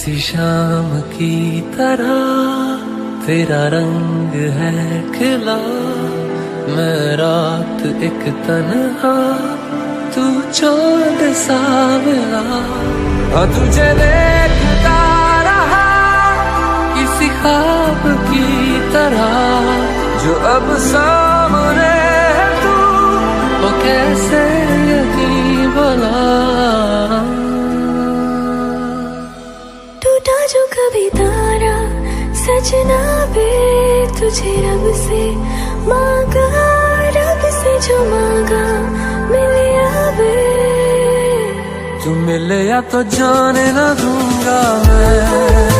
किसी शाम की तरह तेरा रंग है खिला, मैं रात एक तन्हा, तू चांद सा मिला। हाँ तुझे देखता रहा किसी ख्वाब की तरह, जो अब सामने है तू, वो कैसे यकीन भला। टूटा जो कभी तारा सजना बे, तुझे रब से मांगा, रब से जो मांगा मिले आवे। तू मिले या तो जाने ना दूंगा मैं।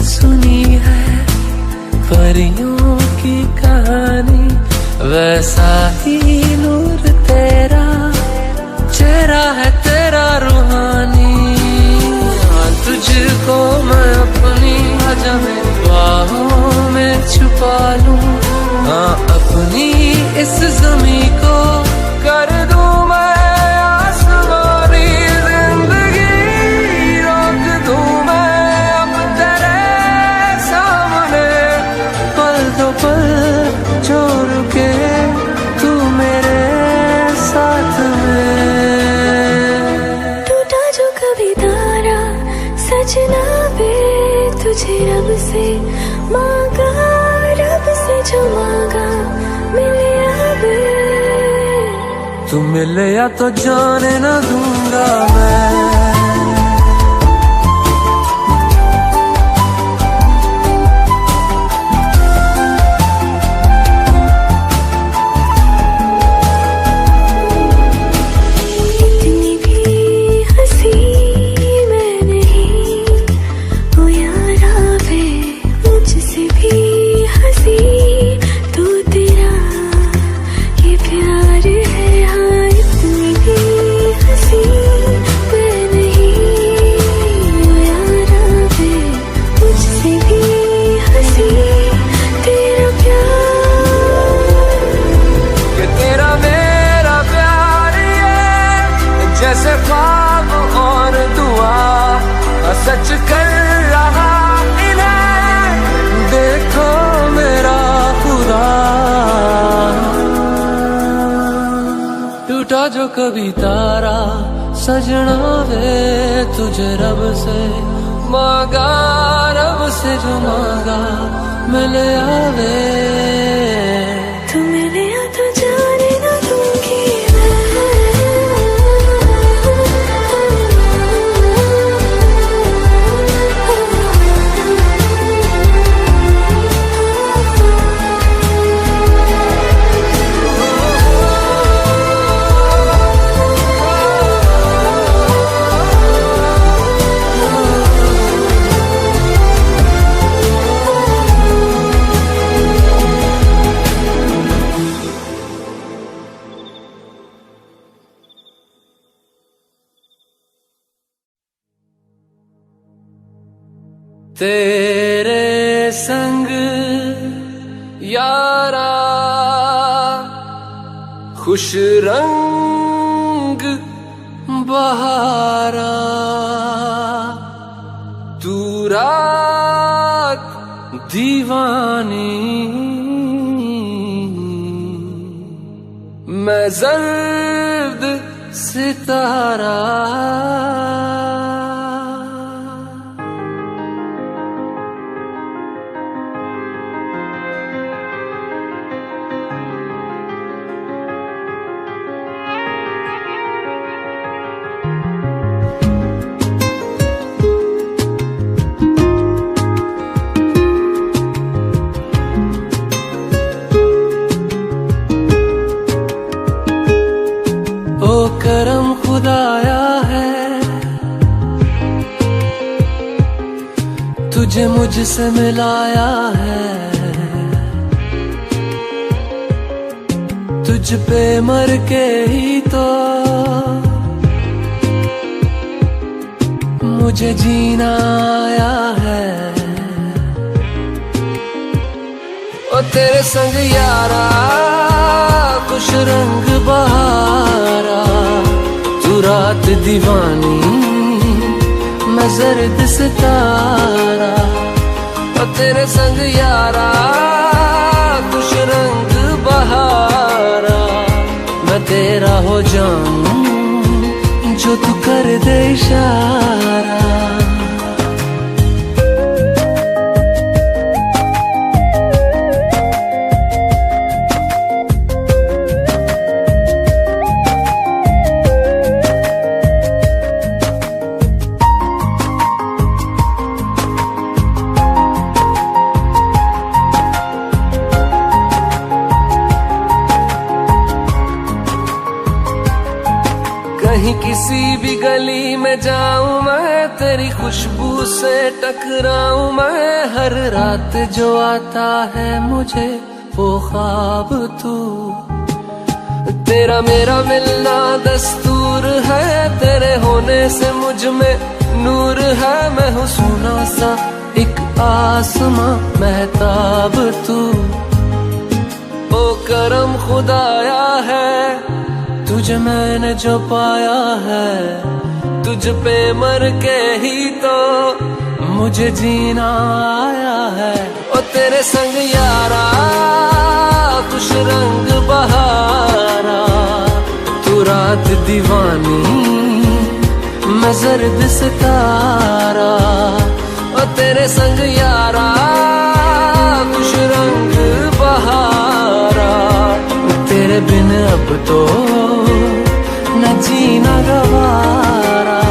सुनी है परियों की कहानी, वैसा ही नूर तेरा, चेहरा है तेरा रूहानी। तुझको मैं अपनी आजा में बाहों में छुपा लूं, हाँ अपनी इस ज़मीं को कर दूं मैं आसमानी। जिंदगी रोक दूं मैं अब तेरे सामने, पल दो पल जो रुके तू मेरे साथ में। टूटा जो कभी तारा सजना बे, तुझे रब से मांगा, रब से जो मांगा मिले आवे। तू मिले या तो जाने ना दूंगा मैं। जैसे ख्वाब और दुआ सच कर रहा इन्हें, देखो मेरा खुदा। टूटा जो कभी तारा सजना वे, तुझे रब से मांगा, रब से जो मांगा मिले आवे। तू मिले या तो जाने ना दूंगी मैं। तेरे संग यारा खुश रंग बहारा, तू रात दीवानी, मैं जर्द सितारा। करम खुदाया है, तुझे मुझसे मिलाया है। तुझ पे मर के ही तो मुझे जीना आया है। ओ तेरे संग यारा खुश रंग बहारा, तू रात दीवानी मैं जर्द सितारा। ओ तेरे संग यारा खुश रंग बहारा, मैं तेरा हो जाऊं जो तू कर दे इशारा। कहीं किसी भी गली में जाऊं मैं, तेरी खुशबू से टकराऊं मैं। हर रात जो आता है मुझे वो ख्वाब तू, तेरा मेरा मिलना दस्तूर है। तेरे होने से मुझ में नूर है, मैं हूँ सोना सा एक आसमां महताब तू। ओ करम खुदाया है, तुझे मैंने जो पाया है। तुझ पे मर के ही तो मुझे जीना आया है। ओ तेरे संग यारा खुश रंग बहारा, तू रात दीवानी मैं जर्द सितारा। ओ तेरे संग यारा खुश रंग बहारा, तेरे बिन अब तो न जीना गवारा।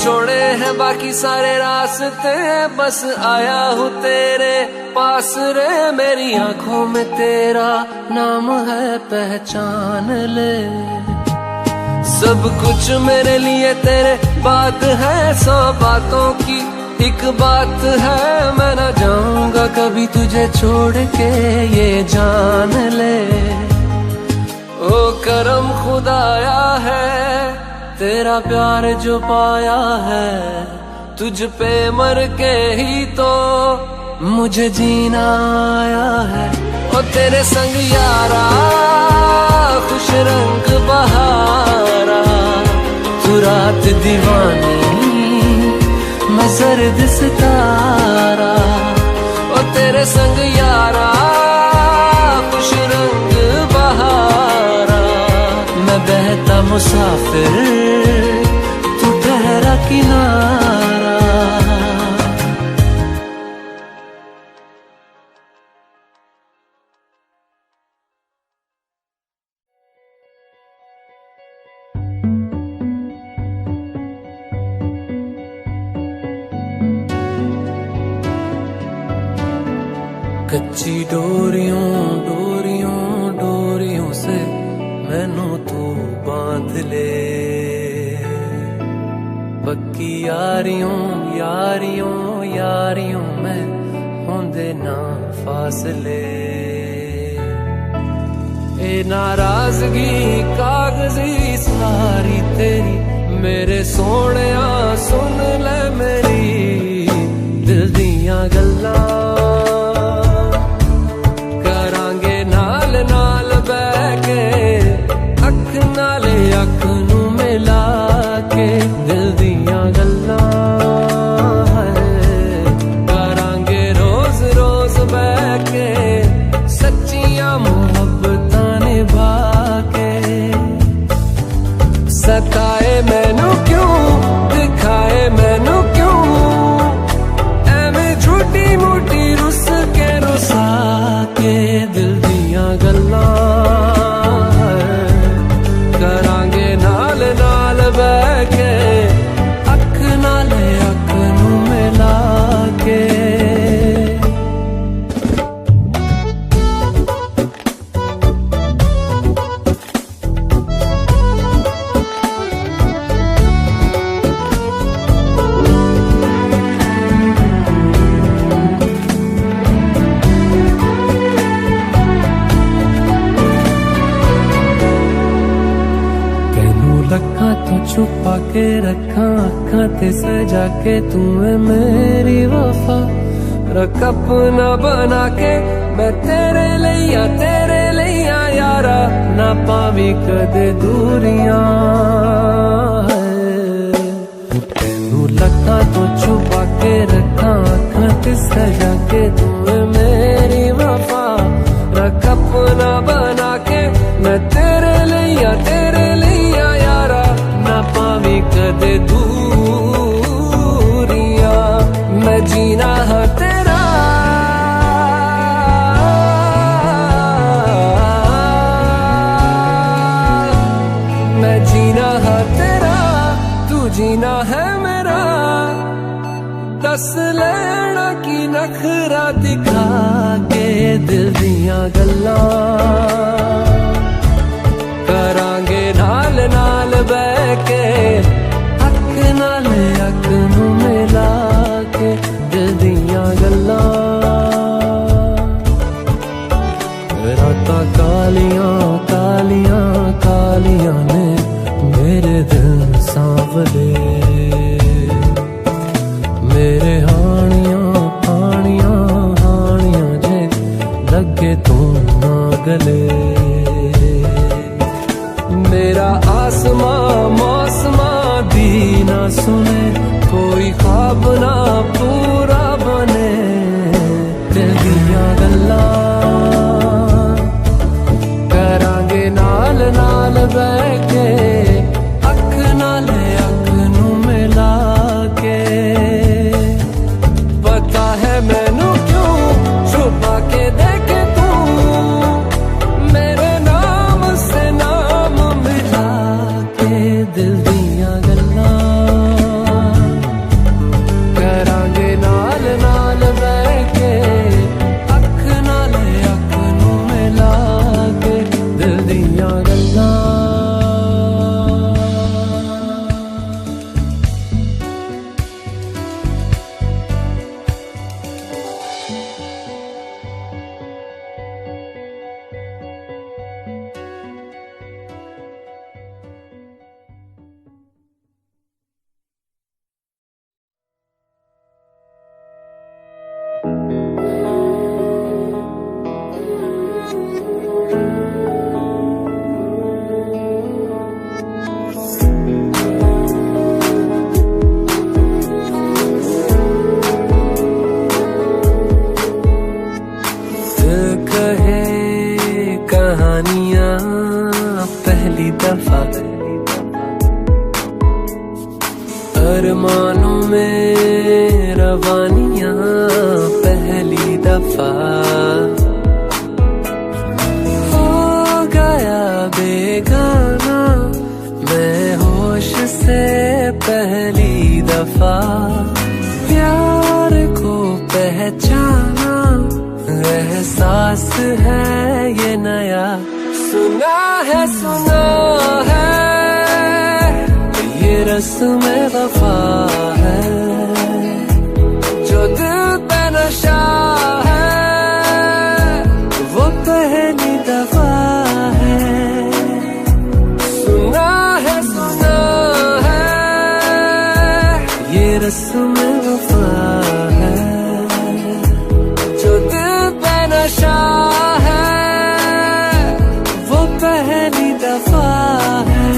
छोड़े हैं बाकी सारे रास्ते, बस आया हूँ तेरे पास रे। मेरी आंखों में तेरा नाम है, पहचान ले। सब कुछ मेरे लिए तेरे बात है, 100 बातों की एक बात है। मैं ना जाऊंगा कभी तुझे छोड़ के, ये जान ले। ओ करम खुदाया है, तेरा प्यार जो पाया है। तुझ पे मर के ही तो मुझे जीना आया है। ओ तेरे संग यारा खुश रंग बहारा, तू रात दीवानी मैं जर्द सितारा। ओ तेरे संग यारा खुश रंग बहारा, मैं बहता मुसाफिर तू ठहरा किनारा। कच्ची डोरियों डोरियों डोरियों से मैनू तू बांध ले, पक्की यारियों यारियों यारियों में होंदे ना फासले। ए नाराजगी कागजी सारी तेरी, मेरे सोहणिया सुन ले मेरी दिल दियां गल्लां। करांगे नाल नाल बैठ के, अख नाले अख नू मिला के, दिल दियां गल्लां करांगे रोज रोज बैठ के, सच्चियां मुहब्बतां निभा के। सताए मैनू क्यों छुपा के रखा अखां ते सजा के तू है मेरी वफा। रख अपना बना के मैं तेरे लिया यारा, ना पावी कदे दूरियां। तेनू लखा तो छुपा के रखा अखां ते सजा के तू है मेरी वफा। रख अपना बना के मैं तेरे लिया यारा, ना पावी कदे दूरियां। मैं जीना है तेरा, मैं जीना है तेरा, तू जीना है मेरा। दस लेना की नखरा दिखा के दिल दियां गल्लां करांगे नाल नाल बह के। अख नाल अख नू मिला के दिल दियां गल्लां। रातां कालियां कालियां कालियां ने मेरे दिल सांवले। मेरे हानियां हानियां हानियां जे लगे तू ना गले। मेरा आसमां मौसमां दी ना सुने, कोई ख्वाब ना पूरा बने। दिल दियां गल्लां करांगे नाल नाल बह के। अख नाल अख नू मिला के। पता है मैनू क्यों छुपा के देखे तू मेरे नाम से नाम मिला के। दिल दियां गल्लां करांगे नाल नाल बह के। अख नाल अख नू मिला के दिल दियां गल्लां। कहानियां पहली दफा, अरमानों में रवानियां पहली दफा। हो गया बेगाना मैं होश से पहली दफा। प्यार को पहचाना एहसास है ये नया। सुना है ये रस्म वफा है, जो दिल पे नशा है वो पहली दफा है। सुना है ये रस्म वफा है, जो दिल पे नशा है वो पहली दफा है।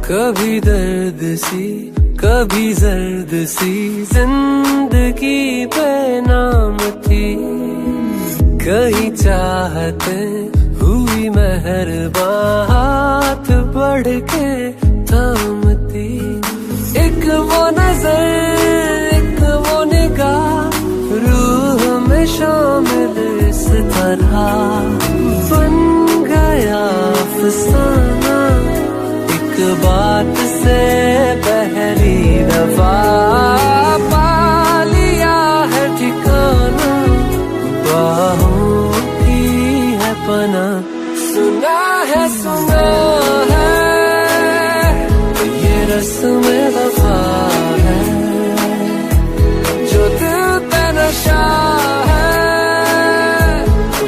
कभी दर्द सी कभी जर्द सी जिंदगी बेनाम थी। कहीं चाहते हुई मेहरबान हाथ बढ़ के थामती। एक वो नजर एक वो निगाह रूह में शामिल इस था तरह बन गया अफसाना, एक बात से पहली दफा पा लिया है ठिकाना, बाहों की है पना। सुना है ये रस्म वफा है, जो दिल पे नशा है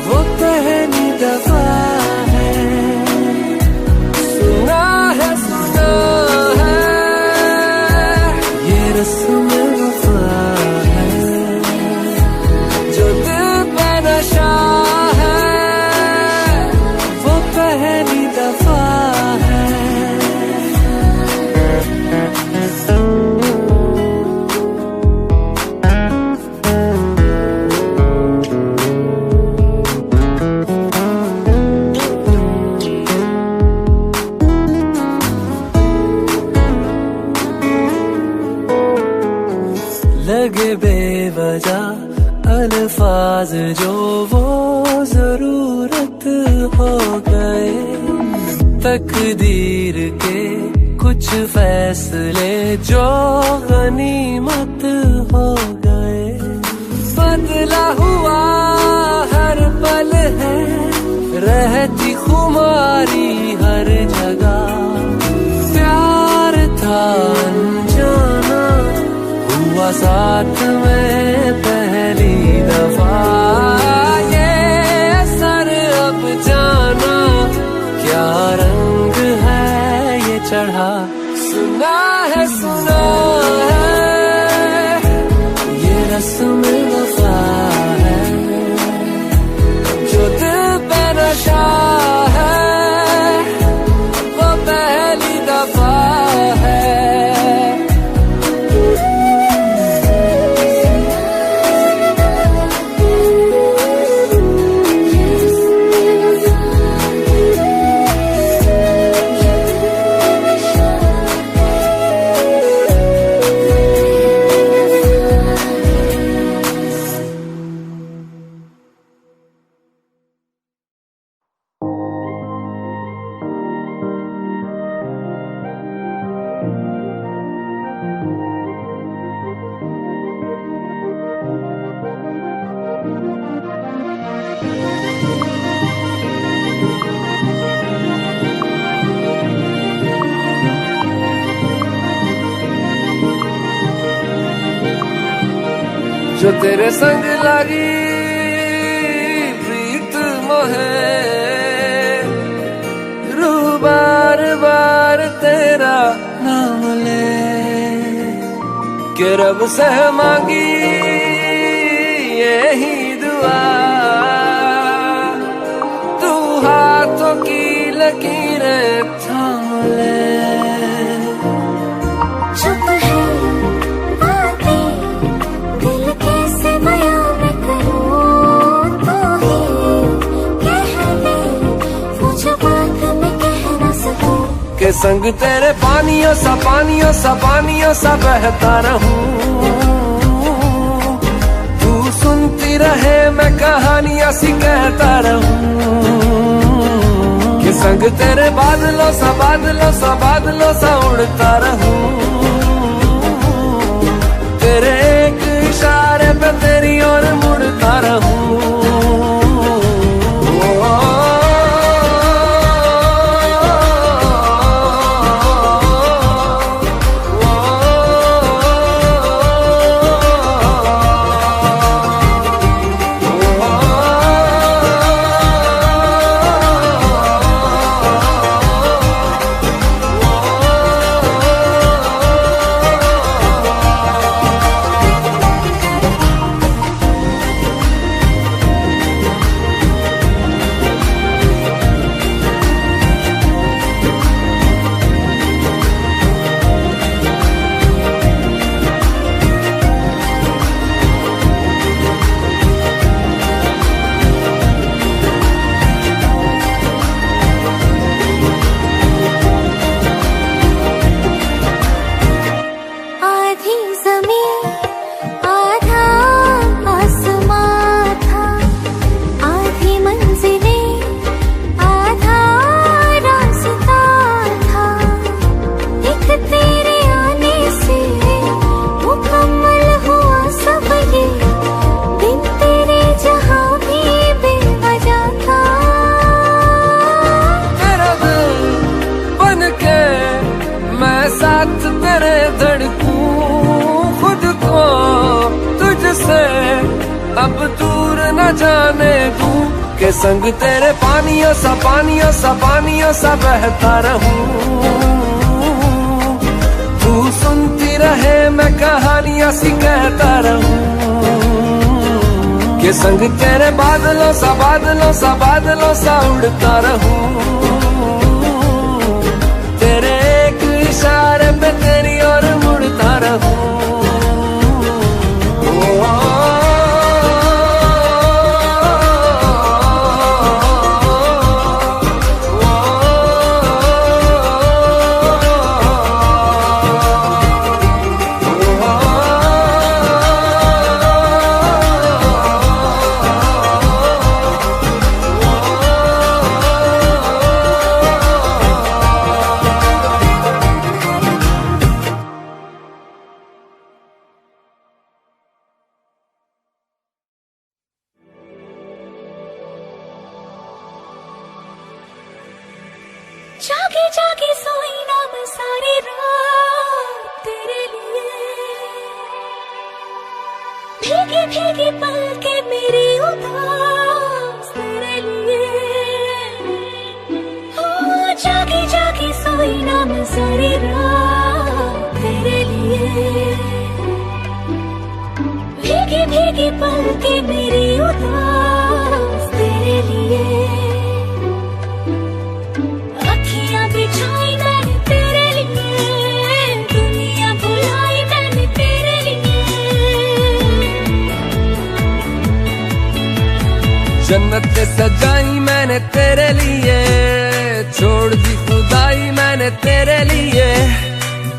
वो पहली दफा है। सुना है ये रस्म वफा है, जो दिल पे नशा है वो पहली दफा है। लगे बेवजह अल्फाज जो वो जरूरत हो गए, तकदीर के कुछ फैसले जो गनीमत हो गए। बदला हुआ हर पल है, रहती खुमारी हर जगह, प्यार था अनजाना हुआ साथ में पहली दफा। ये असर अब जाना क्या रंग है ये चढ़ा। सुना है ये रस्म वफा है, जो दिल पे नशा है वो पहली दफा है। जो तेरे संग लगी प्रीत मोहे, रू बार बार तेरा नाम ले के रब से मांगी यही दुआ। तू हाथों की लकीरें थाम ले। के संग तेरे पानियों सा बहता रहूं, तू सुनती रहे मैं कहानियां सी कहता रहूं। के संग तेरे बादलों सा उड़ता रहूं, तेरे एक इशारे पे तेरी ओर मुड़ता रहूं। जाने तू के संग तेरे पानियों सा पानियों सा पानियों सा बहता रहूं। तू सुनती रहे मैं कहानियां सी कहता रहूं के संग तेरे बादलों सा बादलों सा बादलों सा उड़ता रहूं। तेरे एक इशारे पे तेरी ओर मुड़ता रहूं। जागे जागे सोई ना मैं सारी रात तेरे लिए, भीगी भीगी पलके मेरी उदास तेरे लिए। हो जागे जागे सोई ना मैं सारी रात तेरे लिए, भीगी भीगी पलके मेरी उदास तेरे लिए। बिछाई मैंने तेरे लिए, दुनिया भुलाई मैंने तेरे लिए। जन्नत सजाई मैंने तेरे लिए, छोड़ दी खुदाई मैंने तेरे लिए।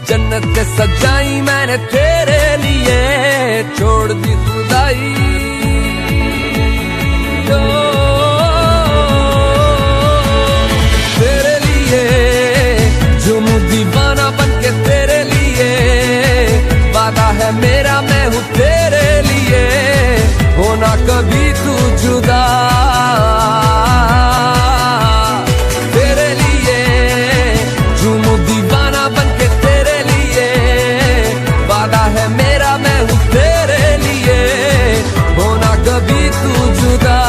जन्नत सजाई मैंने तेरे लिए, छोड़ दी खुदाई। दीवाना बनके तेरे लिए, वादा है मेरा मैं हूँ तेरे लिए, होना कभी तू जुदा। तेरे लिए झूमू दीवाना बनके तेरे लिए, वादा है मेरा मैं हूँ तेरे लिए, होना कभी तू जुदा।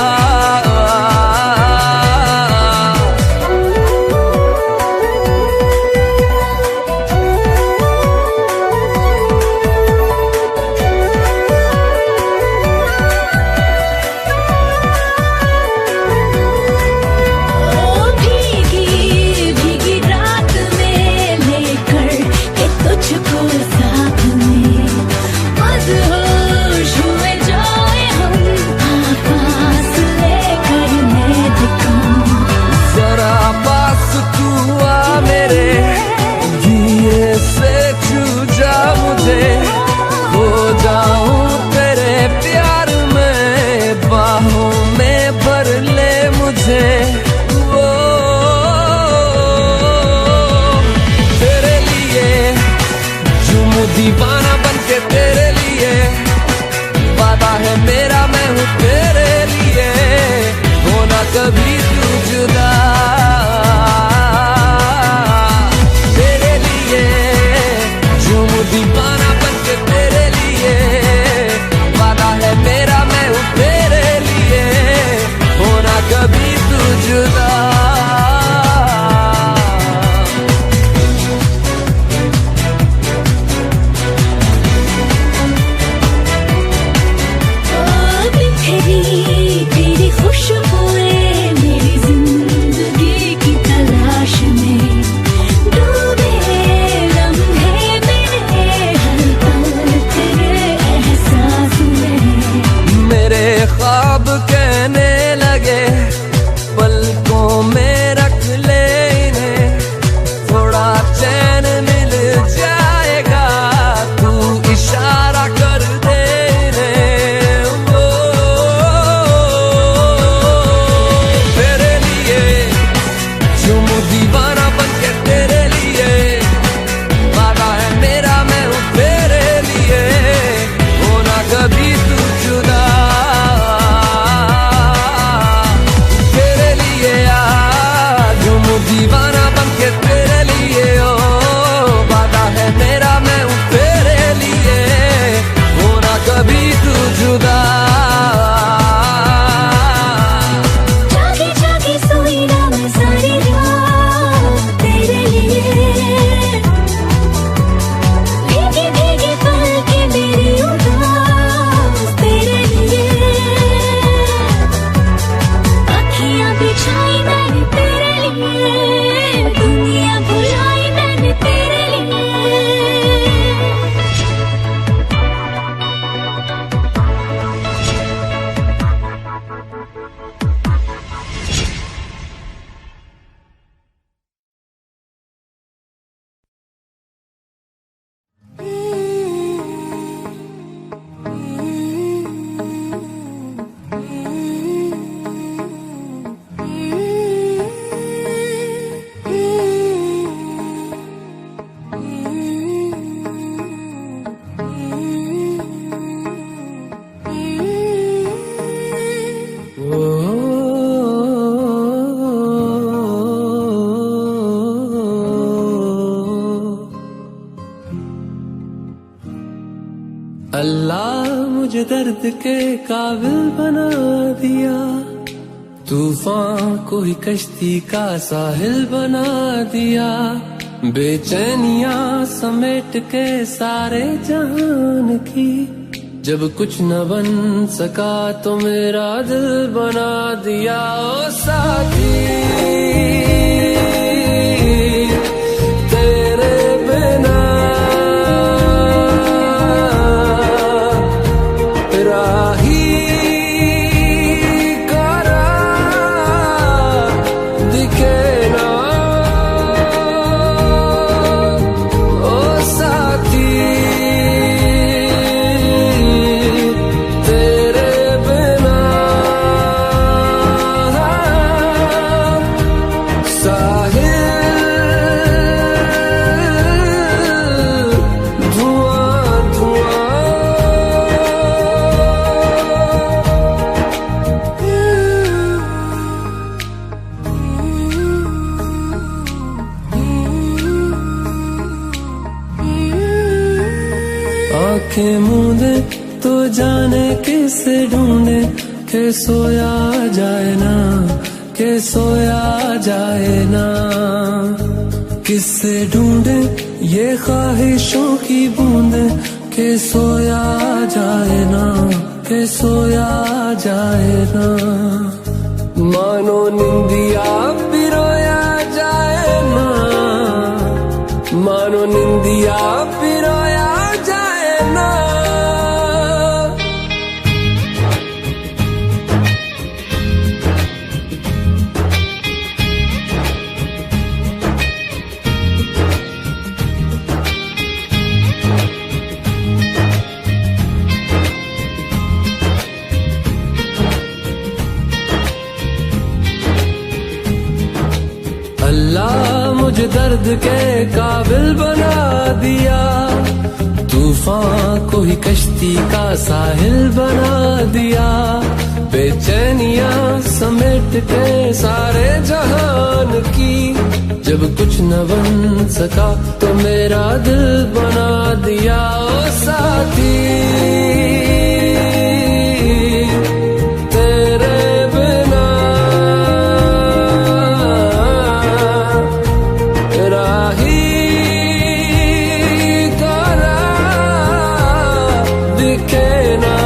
हो जाऊं तेरे प्यार में, बाहों में भर ले मुझे। वो तेरे लिए झूमू दीवाना बनके तेरे लिए, वादा है मेरा मैं हूँ तेरे लिए, होना कभी तू जुदा। तेरे लिए झूमू दीवाना बनके तेरे लिए, वादा है मेरा मैं हूँ तेरे लिए, होना कभी तू जुदा। तेरी खुशबुएं मेरी जिंदगी की तलाश में, डूबे लम्हे मेरे हर पल तेरे एहसास में। मेरे ख्वाब कहने लगे पलकों में रख ले इन्हें, थोड़ा चैन मिल जाएगा तू इशारा कर दे इन्हें। वो तेरे लिए झूमू दीवाना बनके तेरे लिए, वादा है मेरा मैं हूँ तेरे लिए, होना कभी तू जुदा। तेरे लिए झूमू दीवाना बनके तेरे लिए, ओ वादा है मेरा मैं हूँ तेरे लिए, होना कभी तू जुदा। बिछाई मैंने तेरे लिए, दुनिया भुलाई मैंने तेरे लिए। अल्लाह मुझे दर्द के काबिल बना दिया, तूफान को ही कश्ती का साहिल बना दिया। बेचैनियां समेट के सारे जहान की, जब कुछ न बन सका तो मेरा दिल बना दिया। ओ साथी तेरे बिना राही करा दिखे ना। ओ साथी तेरे बिना साहिल धुआं धुआं। आंखें मूंदे तो जाने किसे ढूंढे, के सोया जाए ना, के सोया जाए ना। किससे ढूंढे ये ख्वाहिशों की बूंदे, के सोया जाए ना, के सोया जाए ना। मानो निंदिया पिरोया जाए ना, मानो निंदिया पिरोया जाए ना। अल्लाह मुझे दर्द के काबिल बना दिया, तूफान को ही कश्ती का साहिल बना दिया। बेचैनियां समेट के सारे जहान की, जब कुछ न बन सका तो मेरा दिल बना दिया। ओ साथी तेरे बिना राही करा दिखे ना।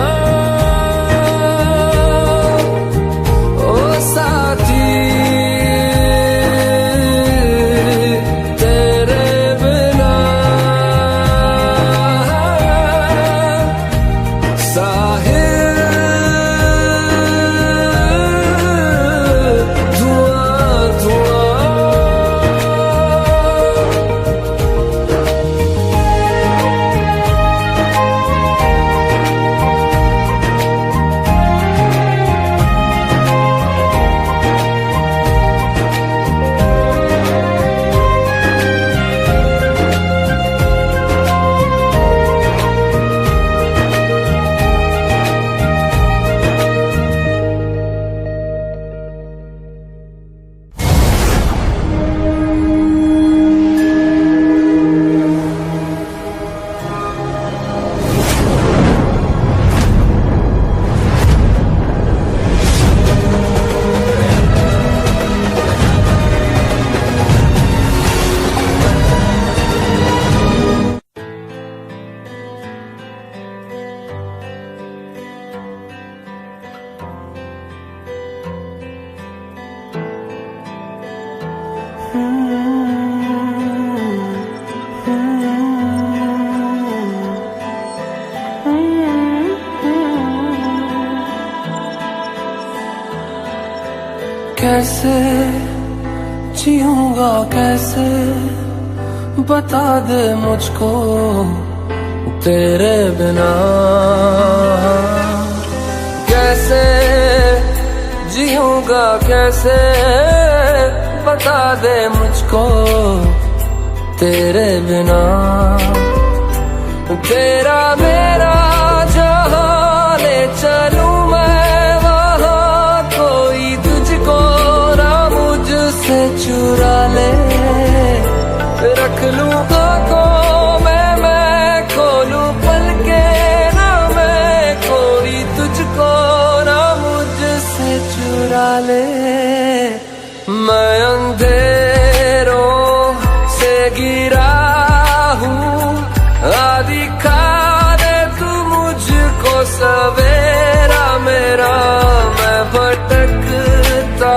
ओ साथी तेरे बिना कैसे जीऊंगा कैसे बता दे मुझको तेरे बिना, कैसे जीऊंगा कैसे बता दे मुझको तेरे बिना। तेरा मेरा जहां ले चलूं मैं वहां, कोई तुझको ना मुझसे चुरा ले। रख लूं आंखों में मैं खोलूं पलके ना मैं, कोई तुझको ना मुझसे चुरा ले। मैं अंधेरों से गिरा हूँ, दिखा दे तू मुझको सवेरा मेरा। मैं भटकता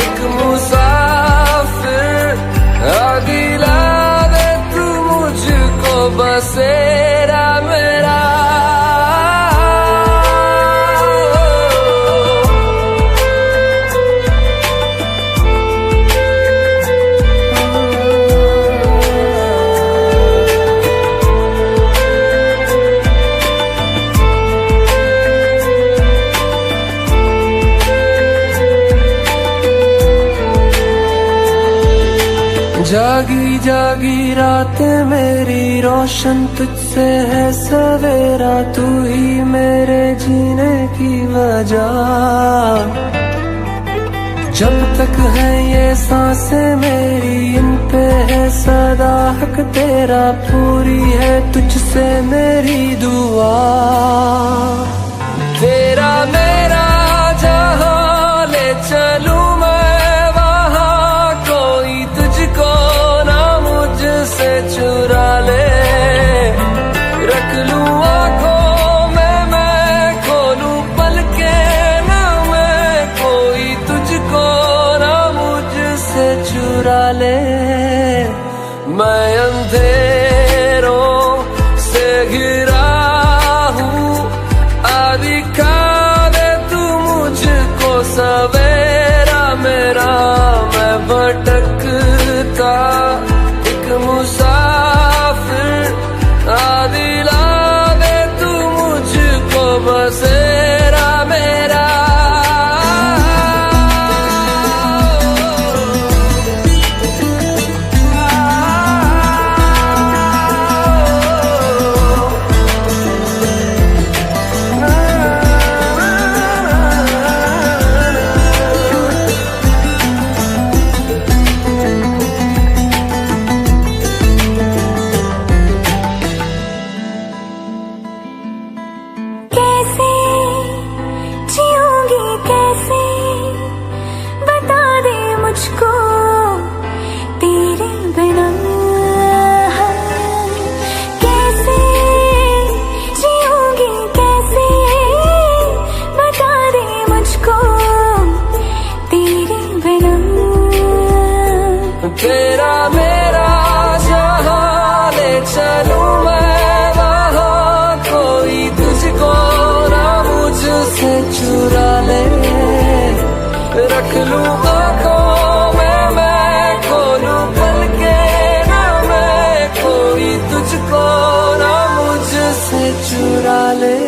एक मुसाफिर, दिला दे तू मुझको बसेरा मेरा। जागी जागी रातें मेरी रोशन तुझसे है सवेरा, तू ही मेरे जीने की वजह। जब तक है ये सांसें मेरी इन पे है सदा हक तेरा, पूरी है तुझसे मेरी दुआ। तेरा मेरा जहां ले चलूं मैं वहां, कोई तुझको ना मुझसे चुरा ले। रख लूं आंखों में मैं खोलूं पलके ना मैं, कोई तुझको ना मुझसे चुरा ले। मैं अंधेरों से घिरा हूँ, दिखा दे तू मुझको सवेरा मेरा। मैं भटकता एक मुसाफिर, दिला दे तू मुझको बसेरा मेरा। मुझको तेरे बिना कैसे जीऊंगी कैसे, बता दे मुझको तेरे बिना। तेरा मेरा जहां ले चलूं मैं वहां, कोई तुझको ना मुझसे चुरा ले। रख लूं आंखों में मैं खोलूं पलके ना मैं, कोई तुझको ना मुझसे चुरा ले।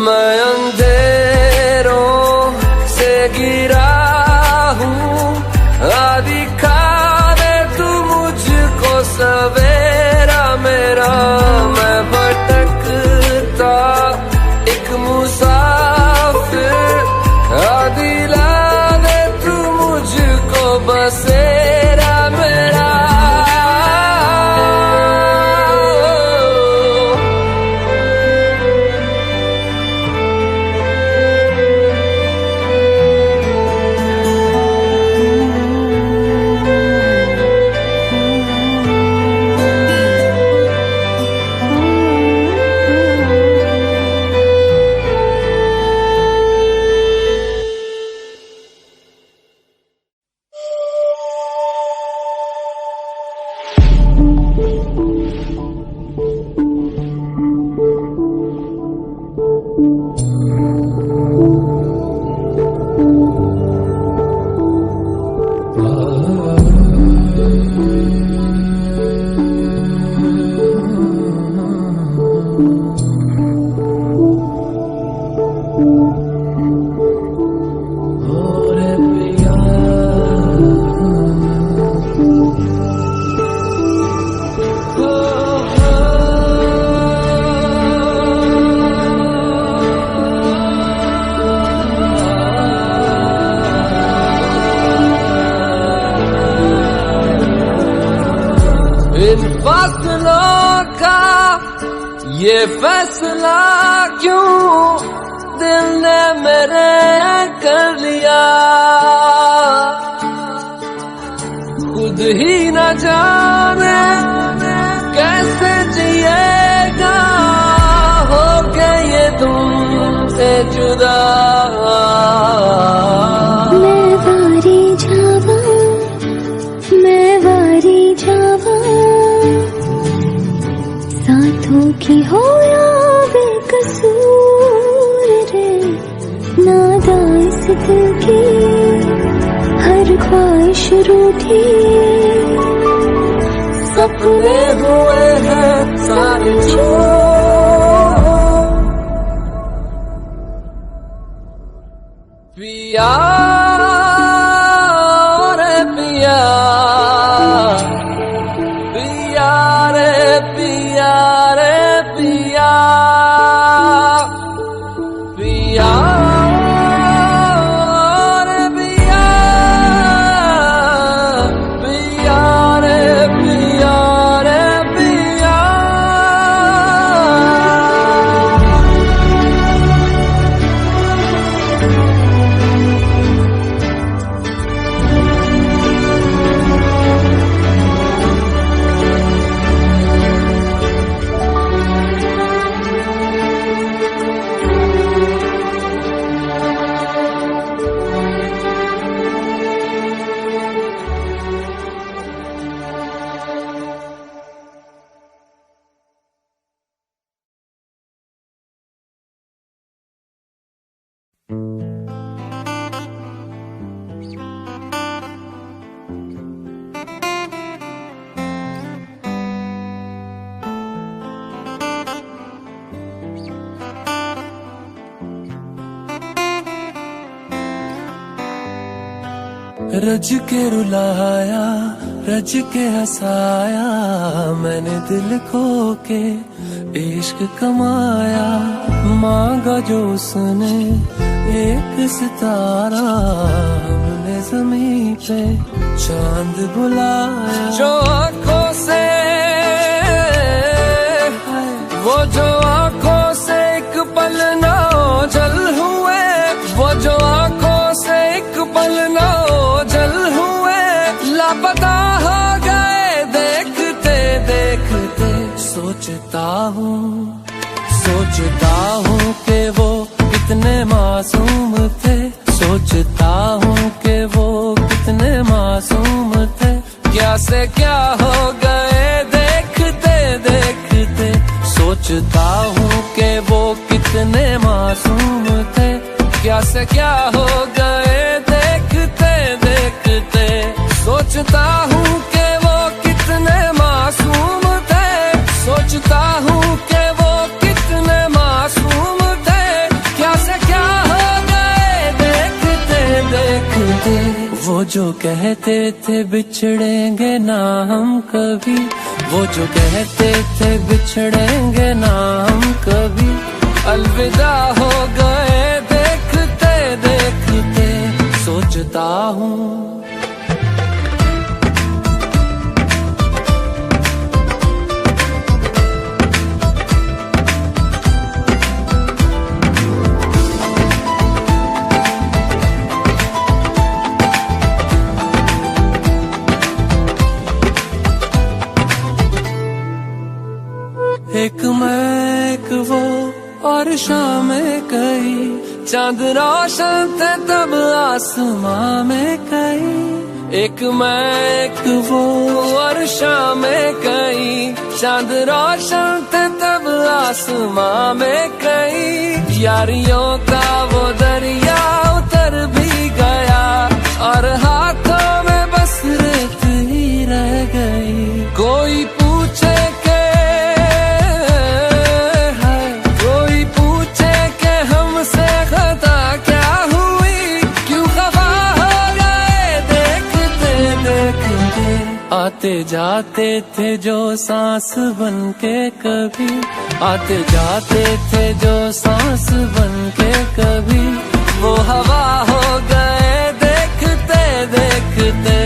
मैं अंधेरों से गिरा हूँ, दिखा दे तू मुझको सवेरा मेरा। मैं भटकता एक मुसाफिर, दिला दे ये फैसला क्यों दिल ने मेरे कर लिया, खुद ही न जाने कैसे जिएगा हो के ये तुमसे जुदा। मैं वारी जावा साथों की हो या बेकसूर रे, नादा इस दिल की हर ख्वाहिश रूठी, सपने हुए हैं सारे पिया रे पिया, पिया रे पिया रे पिया, पिया रे पिया, पिया रे पिया रे पिया। रज के रुलाया रज के हंसाया, मैंने दिल खो के इश्क कमाया, मांगा जो उसने एक सितारा, हमने जमीन पे चांद बुलाया। जो आँखों से वो जो आँखों से एक पल ना ओझल हुए, वो जो आँखों से एक पल ना ओझल हुए, लापता हो गए देखते देखते। सोचता हूँ कि वो कितने मासूम थे, सोचता हूँ कि वो कितने मासूम थे, क्या से क्या हो गए देखते देखते। सोचता हूँ कि वो कितने मासूम थे, क्या से क्या हो गए देखते देखते। सोचता हूँ कि वो कितने मासूम थे, सोचता हूँ कि वो कितने मासूम थे, क्या से क्या हो गए देखते देखते। वो जो कहते थे बिछड़ेंगे ना हम कभी, वो जो कहते थे बिछड़ेंगे ना हम कभी, अलविदा हो गए देखते देखते। सोचता हूँ एक मैं एक वो और शाम कई, चांद रोशन थे तब आसमां में कई। एक मैं एक वो और शाम कई, चांद रोशन थे तब आसमां में कई। यारियों का वो दरिया उतर भी गया और हाथों में बस रेत ही रह गई। कोई पूछे आते जाते थे जो सांस बन के कभी, आते जाते थे जो सांस बन के कभी, वो हवा हो गए देखते देखते।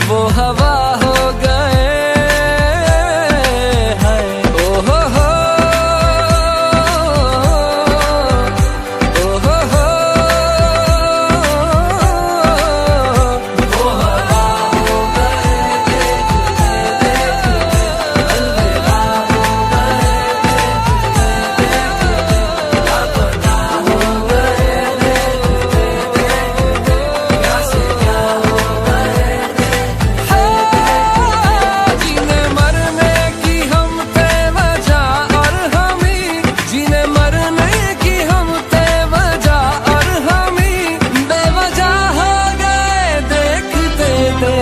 वो हवा हो गए है ओ हो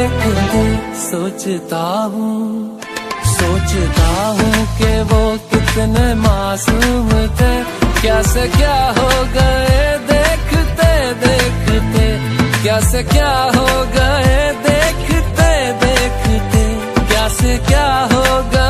देखते सोचता हूँ कि वो कितने मासूम थे, क्या से क्या हो गए देखते देखते, क्या से क्या हो गए देखते देखते, क्या से क्या हो गए।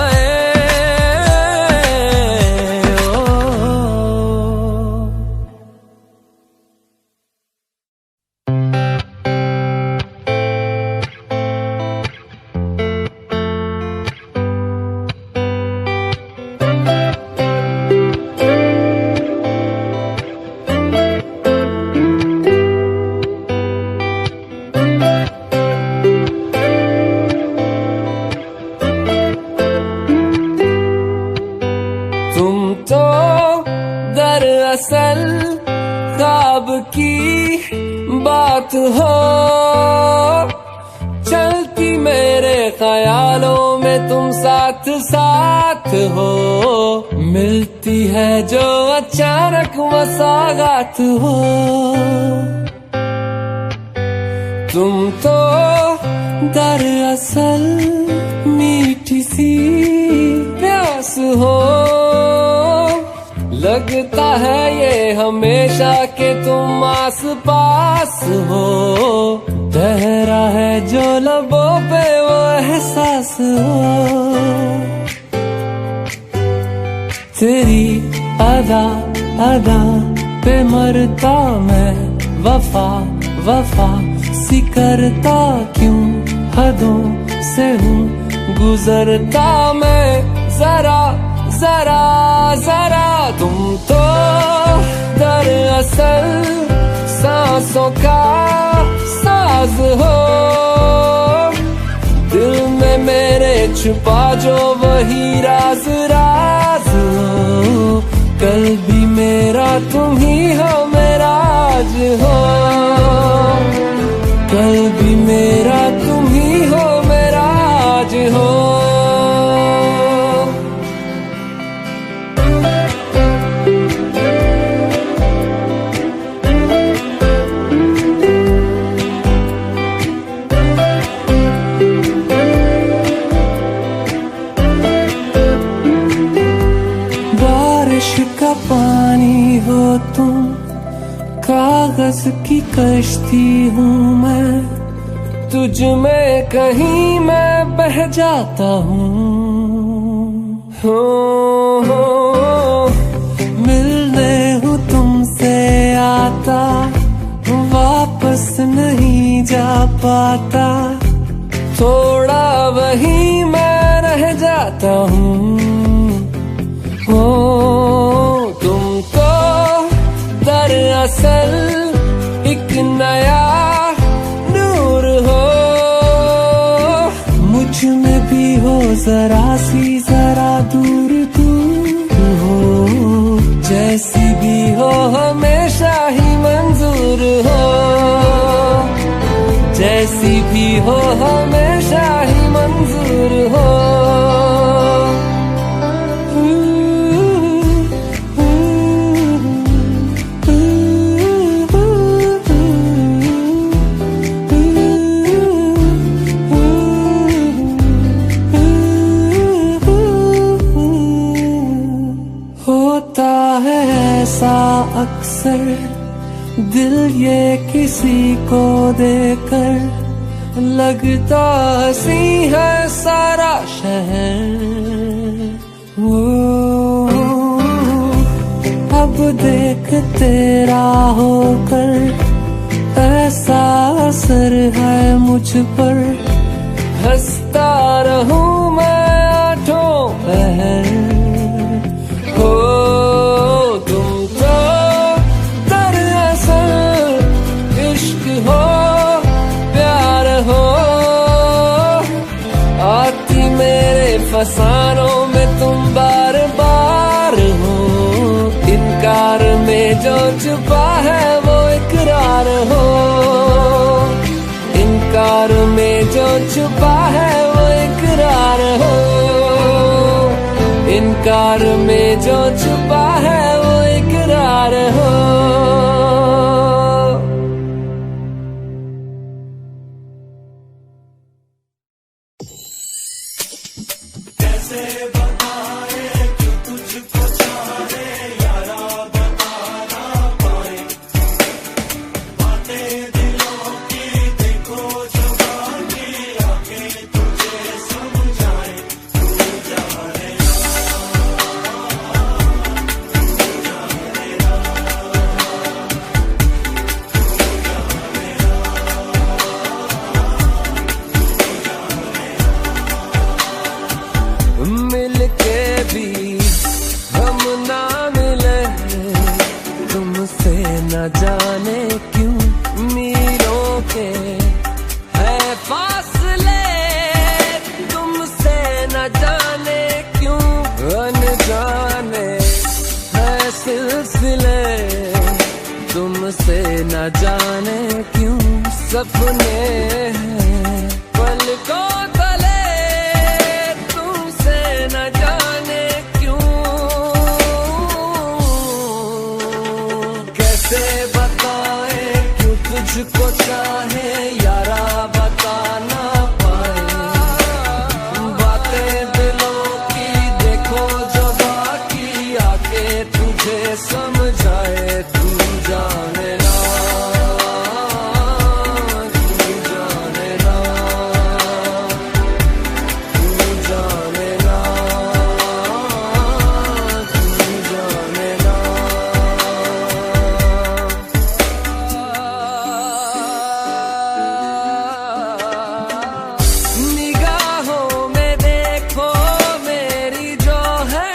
दरअसल ख्वाब की बात हो, चलती मेरे ख्यालों में तुम साथ साथ हो, मिलती है जो अचानक मसागात हो। तुम तो दरअसल मीठी सी प्यास हो, लगता है ये हमेशा के तुम आस पास हो, ठहरा है जो लबों पे वो एहसास हो। तेरी अदा अदा पे मरता मैं, वफा वफा सी करता क्यों, हदों से हूँ गुजरता मैं, जरा जरा जरा। तुम तो दरअसल सांसों का साज हो, दिल में मेरे छुपा जो वही राज राज हो, कल भी मेरा तुम ही हो मेरा आज हो, कल भी मेरा तुम ही हो मेरा आज हो। पानी हो तुम, कागज की कश्ती हूँ मैं, तुझ में कहीं मैं बह जाता हूँ। हो मिलने हूँ तुमसे आता, वापस नहीं जा पाता, थोड़ा वही मैं रह जाता हूँ। तुम तो दरअसल एक नया नूर हो, मुझ में भी हो जरा सी जरा दूर दूर हो, जैसी भी हो हमेशा ही मंजूर हो, जैसी भी हो हमेशा ही मंजूर हो। अक्सर दिल ये किसी को देकर, लगता हंसी है सारा शहर। वो अब देख तेरा होकर ऐसा असर है मुझ पर, हंसता रहूं मैं आठों पहर। फसानों में तुम बार बार हो, इनकार में जो छुपा है वो इकरार हो, इनकार में जो छुपा है वो इकरार हो, इनकार में जो छुपा है वो इकरार हो। मिलके भी हम ना मिले, तुमसे न जाने क्यों मीलों के है फासले, तुमसे न जाने क्यों अनजाने है सिलसिले, तुमसे न जाने क्यों सपने हैं पलकों तले, तुमसे न जाने क्यों। कैसे बताए क्यों तुझको चाहे यारा बता ना पाए, बातें दिलों की देखो जो बाकी आके तुझे समझाए, तू जाने ना, तू जाने ना, तू जाने ना, तू जाने ना। निगाहों में देखो मेरी जो है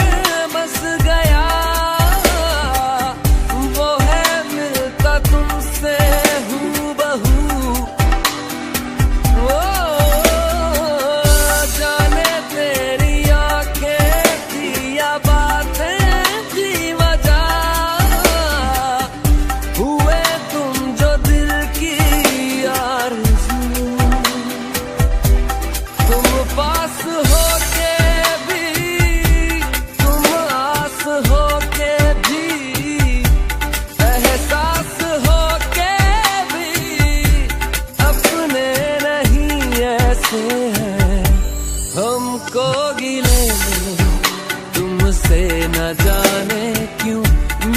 बस गया, वो है मिलता तुमसे हूबहू, ओ जाने तेरी आंखें थी या बातें थी वजह, हुए तुम जो दिल की आरज़ू, तुम पास होके भी, तुम आस होके भी, एहसास होके भी, अपने नहीं ऐसे हैं हमको गिले, तुमसे न जाने क्यों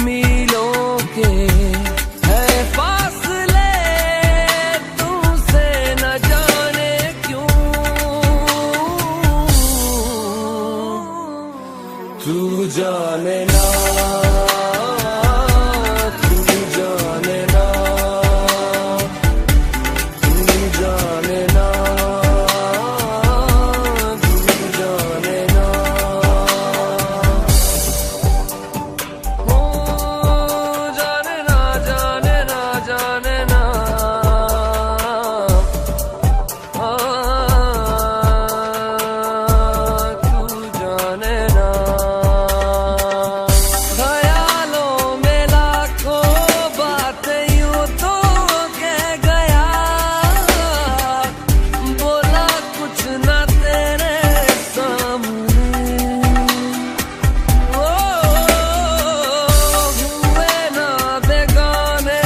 मीलों के है फासले, तुमसे न जाने क्यों। तू जाने ना, तू जाने ना, तू जाने ना, तू जाने ना। ओ जाने ना, जाने ना, जाने ना, तू जाने ना। ख्यालों में लाखों बातें यूं तो कह गया, बोला कुछ ना तेरे सामने, ओ हुए ना बेगाने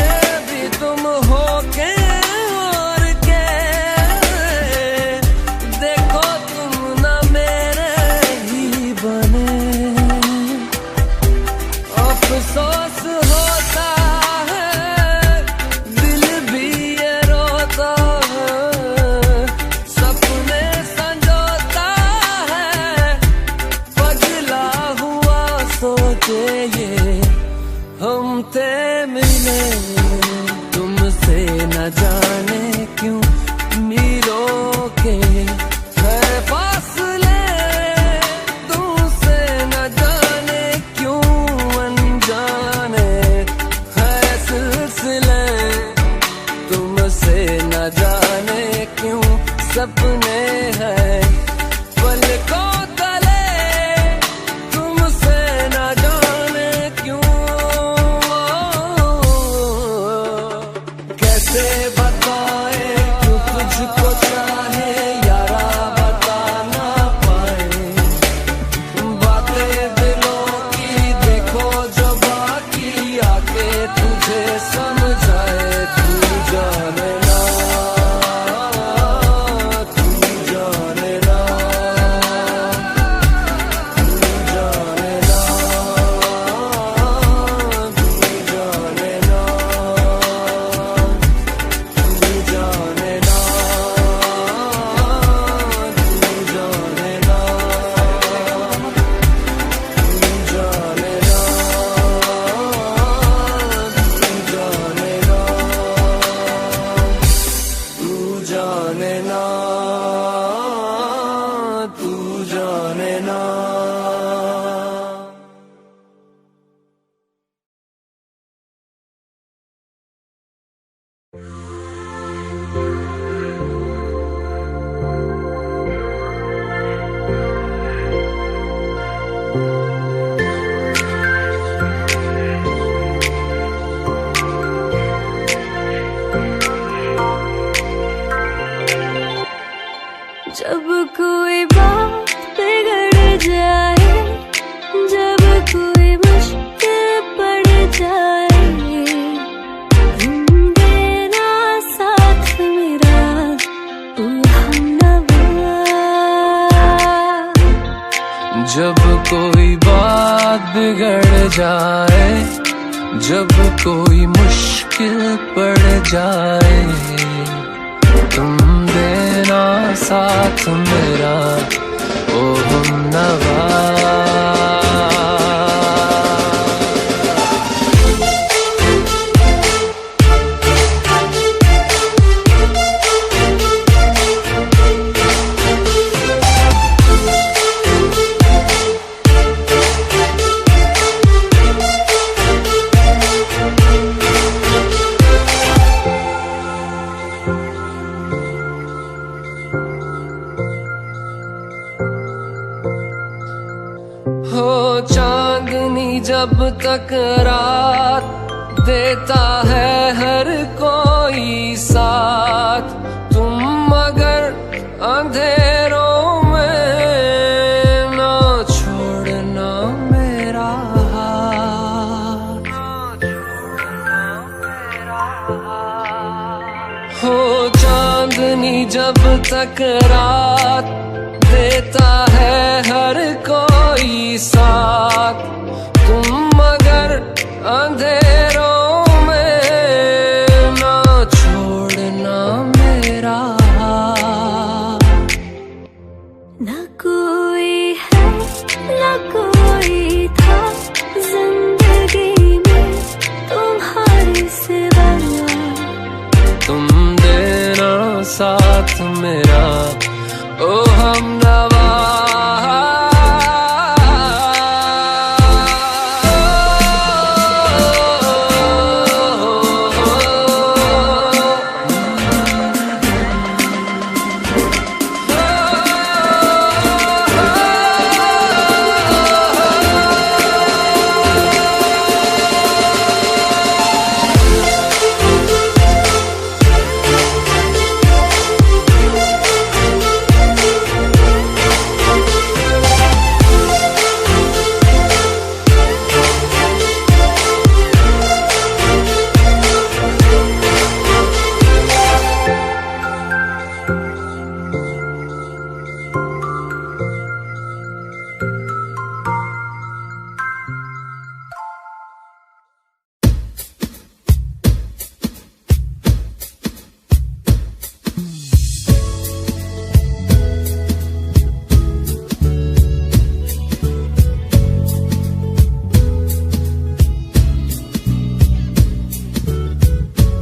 भी तुम हो के और के, देखो तुम ना मेरे ही बने, अफसोस होता है दिल भी ये रोता है, सपने संजोता है पगला हुआ सोचे ये हम ते मिले, तुमसे न जाने क्यों मीलों के है फासले, तुमसे न जाने क्यों अनजाने है सिलसिले, तुमसे न जाने क्यों सपने हैं पलकों तले, तुमसे न जाने क्यों। कैसे बताए क्यों तुझको चाहे यारा बता ना पाए, बातें दिलों की देखो जो बाकी आके तुझे समझाए, तू जाने ना, तू जाने ना, तू जाने ना। जब कोई बात बिगड़ जाए, जब कोई मुश्किल पड़ जाए, तुम देना साथ मेरा, ओ हमनवा। जब कोई बात बिगड़ जाए, जब कोई मुश्किल पड़ जाए, तुम देना साथ मेरा, ओ हमनवा। हो चांदनी जब तक रात देता है हर कोई साथ, तुम मगर अंधेरों में ना छोड़ना मेरा हाथ। हो चांदनी जब तक रात देता है हर कोई साथ, तुम मगर अंधेरों में ना छोड़ना मेरा हाथ। ना कोई है ना कोई था जिंदगी में तुम्हारे सिवा, तुम देना साथ मेरा, ओ हमनवा।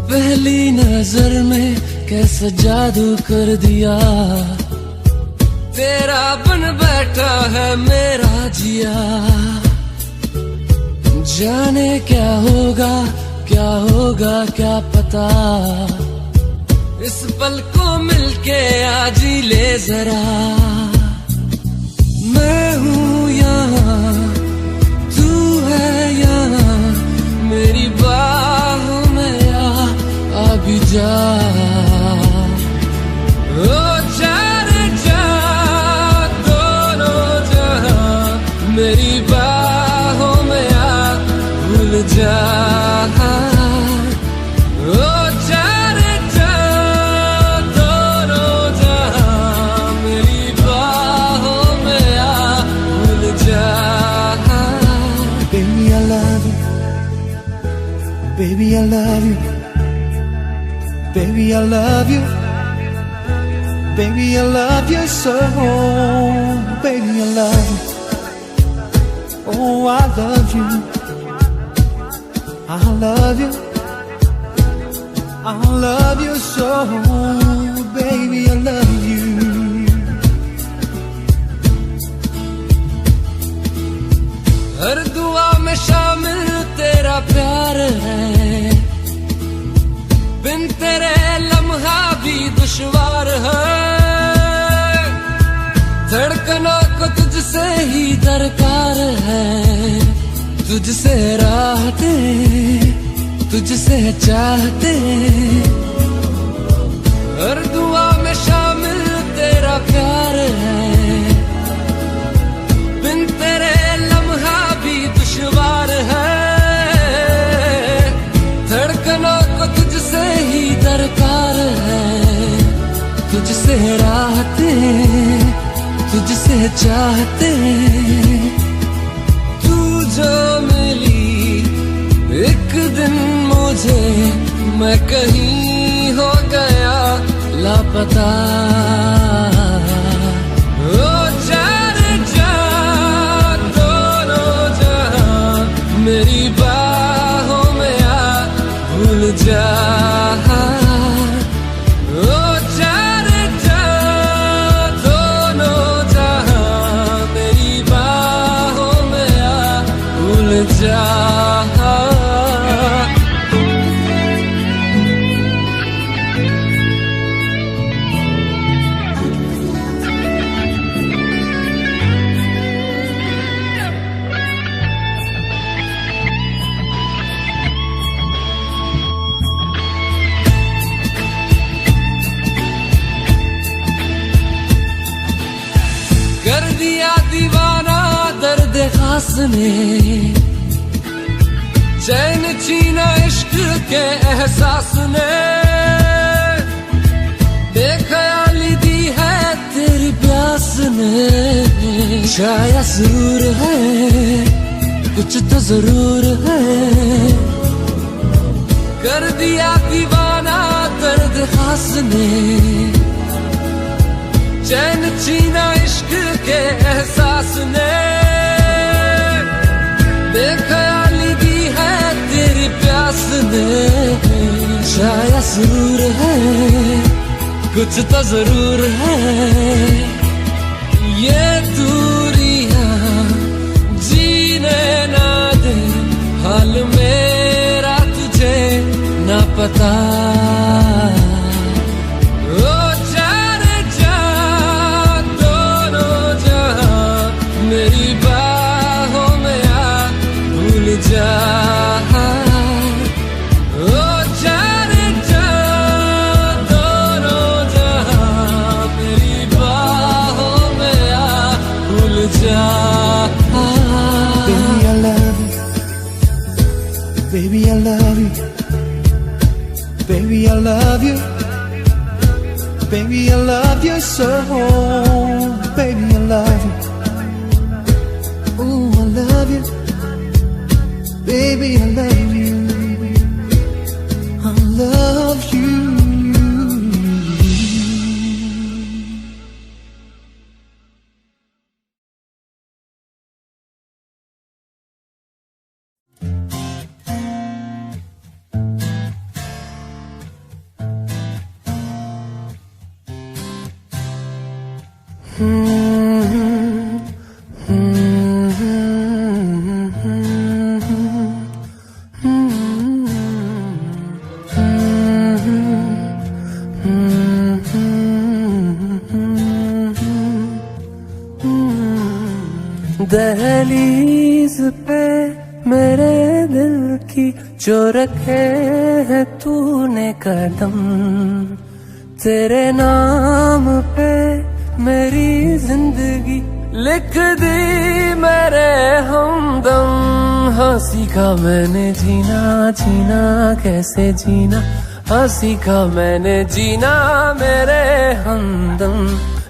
पहली नजर में कैसा जादू कर दिया, तेरा बन बैठा है मेरा जिया। जाने क्या होगा क्या पता, इस पल को मिलके आज ही ले जरा। मैं हूँ यहाँ, तू है यहाँ, मेरी बाहों में आ भी जा। ओ जाने जा दोनों जहां, मेरी बाहों में आ भूल जा। ओ जाने जा दोनों जहां, मेरी बाहों में आ भूल जा। Baby, I love you. Baby, I love you. Baby, I love you. Baby, I love you so. Baby, I love you. Oh, I love you. I love you. I love you so. Baby, तुझसे ही दरकार है, तुझसे राहते, तुझसे चाहते, हर दुआ में शामिल तेरा प्यार है, बिन तेरे लम्हा भी दुश्वार है, धड़कनों को तुझसे ही दरकार है, तुझसे राहते, तुझसे चाहते, तू जो मिली एक दिन मुझे, मैं कहीं हो गया लापता। ओ चार चांद दोनों जहां मेरी बाहों में आ भूल जा। कर दिया दीवाना दर्द खास ने, चैन छीना इश्क के एहसास ने, बेख्याली दी है तेरी प्यास ने, शायद जरूर है कुछ तो जरूर है, कर दिया दीवाना दर्द खास ने, चैन छीना इश्क के एहसास ने, बेख्याली दी है तेरी प्यास ने, शायद जरूर है कुछ तो जरूर है, ये दूरियां जीने ना दे हाल मेरा तुझे ना पता। मेरी बाहों में आ भूल जा। ओ चार चांद दोनों जहां मेरी बाहों में आ भूल जा। Baby, I love you. Baby, I love you. Baby, I love you. Baby, I love you so. Baby, I love you. Ooh, I love you. Baby, I love you. I love you. दहलीज पे मेरे दिल की जो रखे है तूने कदम, तेरे नाम पे मेरी जिंदगी लिख दी मेरे हमदम। हाँ सीखा मैंने जीना, जीना कैसे जीना, हाँ सीखा मैंने जीना मेरे हमदम।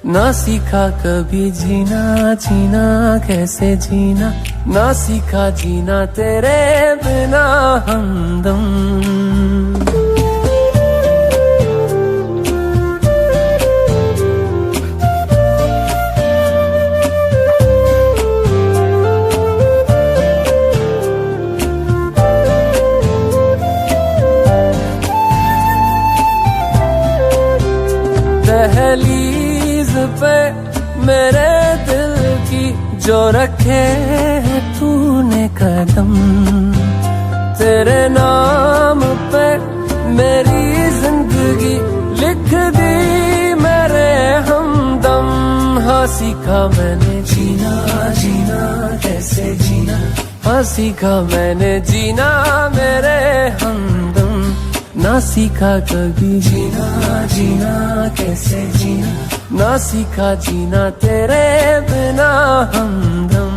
ना सीखा कभी जीना, जीना कैसे जीना, ना सीखा जीना तेरे बिना हमदम। दहलीज पे मेरे दिल की जो रखे है तूने कदम, तेरे नाम पे मेरी जिंदगी लिख दी मेरे हमदम। हाँ हाँ सीखा मैंने जीना जीना कैसे जीना, हाँ सीखा मैंने जीना मेरे हमदम, ना सीखा कभी जीना जीना कैसे जीना, ना सीखा जीना तेरे बिना हमदम।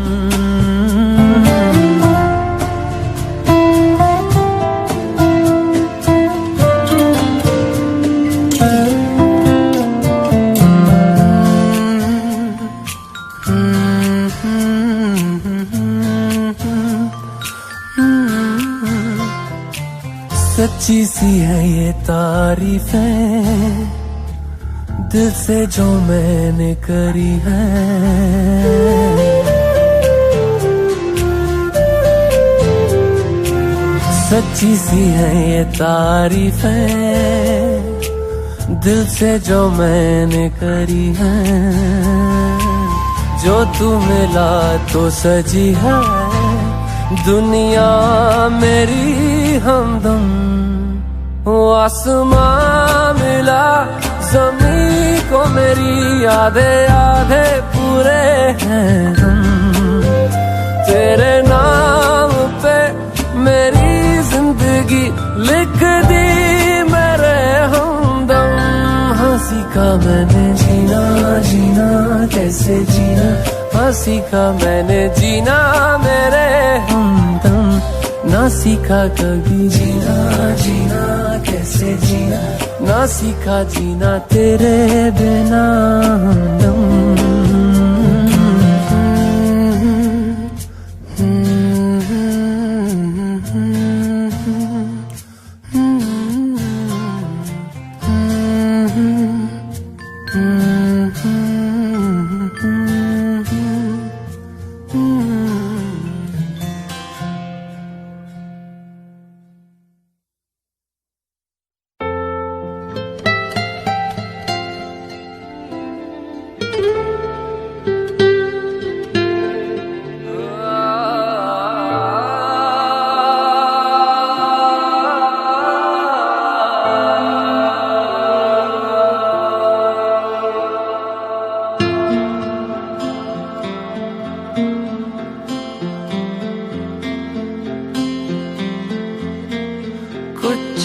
सच्ची सी है ये तारीफें दिल से जो मैंने करी है, सच्ची सी है ये तारीफें दिल से जो मैंने करी है, जो तू मिला तो सजी है दुनिया मेरी हमदम, वो आसमां मिला ज़मीं को मेरी आधे आधे पूरे हैं हम, तेरे नाम पे मेरी जिंदगी लिख दी मेरे हमदम, हाँ सीखा मैंने जीना जीना कैसे जीना, हाँ सीखा मैंने जीना मेरे हमदम, ना सीखा कभी जीना जीना कैसे जीना, ना सीखा जीना तेरे बिना हमदम।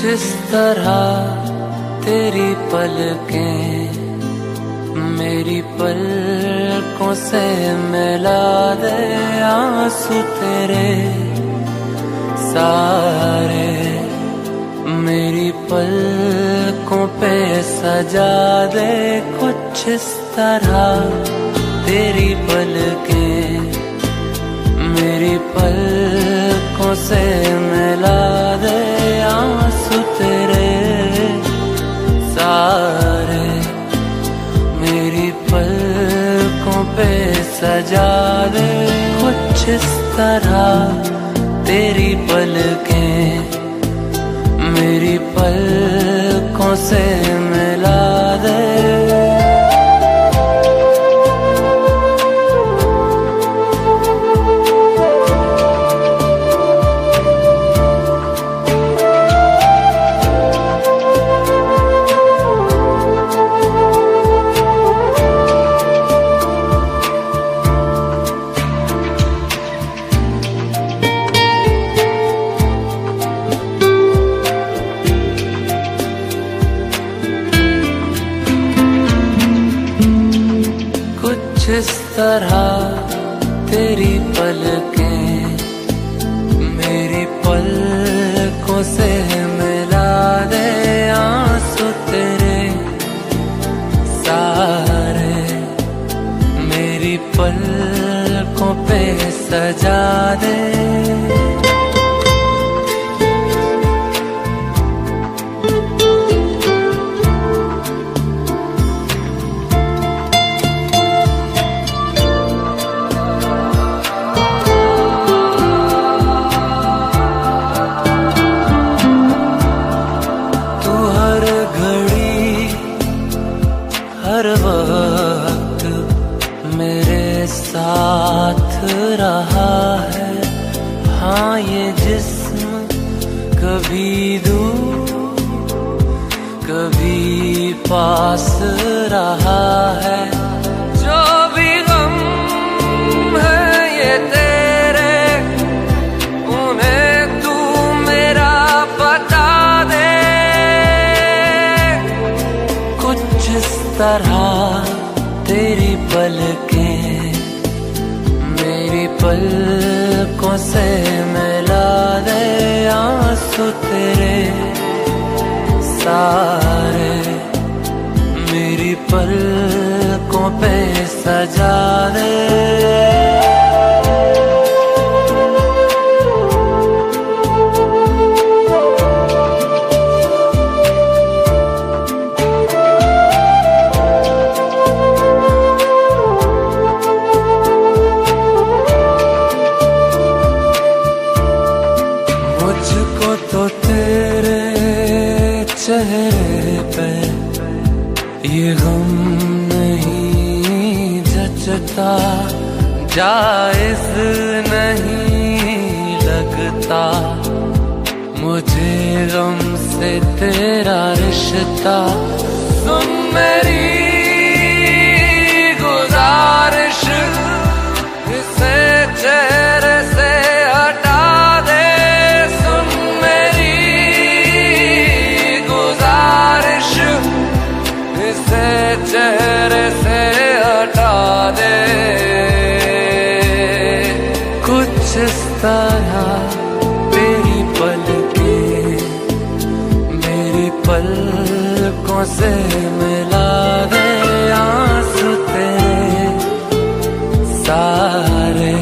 इस तरह तेरी पलकें मेरी पलकों से मिला दे, आंसू तेरे सारे मेरी पलकों पे सजा दे, कुछ इस तरह तेरी पलकें मेरी पलकों से मिला दे, आंसू तेरे सारे मेरी पलकों पे सजा दे, कुछ इस तरह तेरी पलकें मेरी पलकों से मिला दे। इस तरह तेरी पलकें मेरी पलकों से मिला दे, आंसू तेरे सारे मेरी पलकों पे सजा दे। हर वक्त मेरे साथ रहा है, हाँ ये जिस्म कभी दूर कभी पास रहा है, जो भी तरह तेरी पलकें मेरी पलकों से मिला दे, आंसू तेरे सारे मेरी पलकों पे सजा दे। मुझको तो तेरे चेहरे पे ये गम नहीं जचता, जायज नहीं लगता मुझे गम से तेरा रिश्ता। सुन मेरी गुजारिश, इसे चेहरे से हटा दे। सुन मेरी गुजारिश, इसे चेहरे से हटा दे। कुछ इस तरह तेरी पलकें मेरी पलकों से मिला दे, आंसू तेरे सारे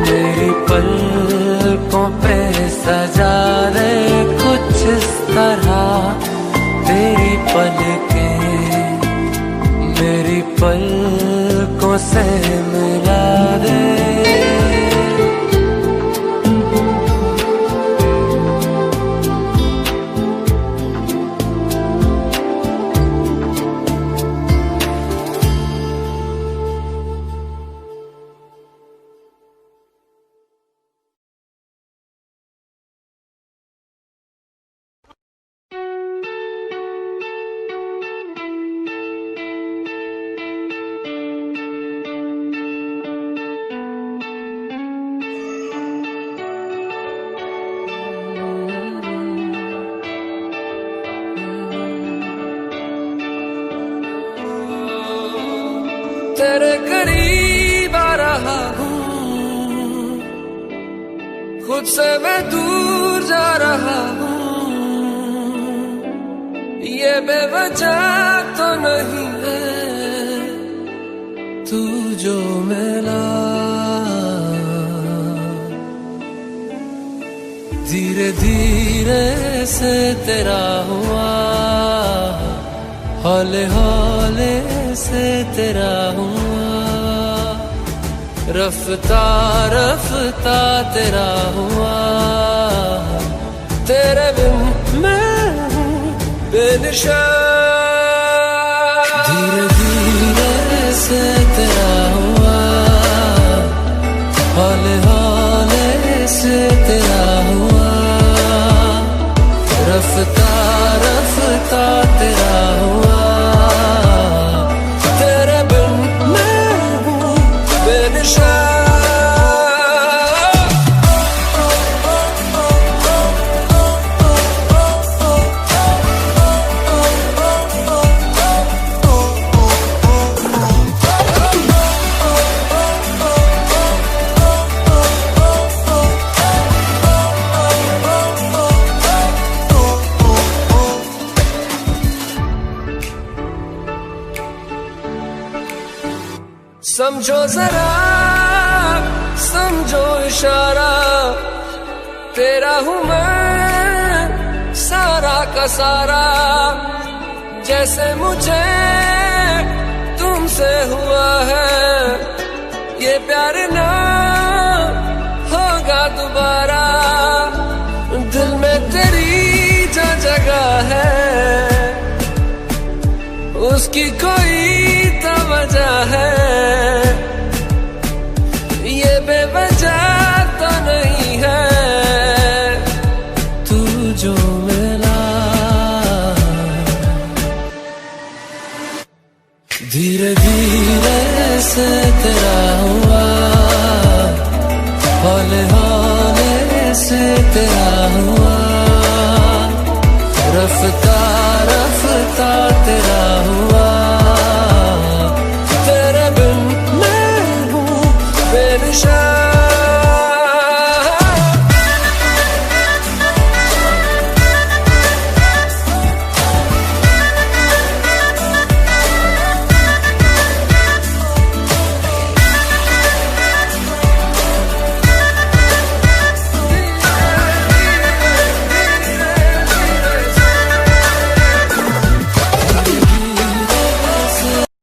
मेरी पलकों पे सजा दे। कुछ इस तरह तेरी पलकें मेरी पलकों से मिला दे। तेरे करीब आ रहा हूँ, खुद से मैं दूर जा रहा हूँ। ये बेवजह तो नहीं है तू जो मिला, धीरे धीरे से तेरा हुआ, हौले हौले से तेरा हुआ, रफ्ता रफ्ता तेरा हुआ। तेरे बिन मैं हूँ बेनिशान, धीरे धीरे से तेरा हुआ, हौले हौले से तेरा हुआ, रफ्ता रफ्ता तेरा हुआ। तेरे बिन मैं हूँ बेनिशान। समझो जरा समझो इशारा, तेरा हूँ मैं सारा का सारा। जैसे मुझे तुमसे हुआ है ये प्यार ना होगा दोबारा। दिल में तेरी जो जगह है उसकी कोई तो वजह है, ये बेवजह तो नहीं है तू जो मिला। धीरे धीरे से तेरा हुआ, हौले हौले से तेरा हुआ, रफ्ता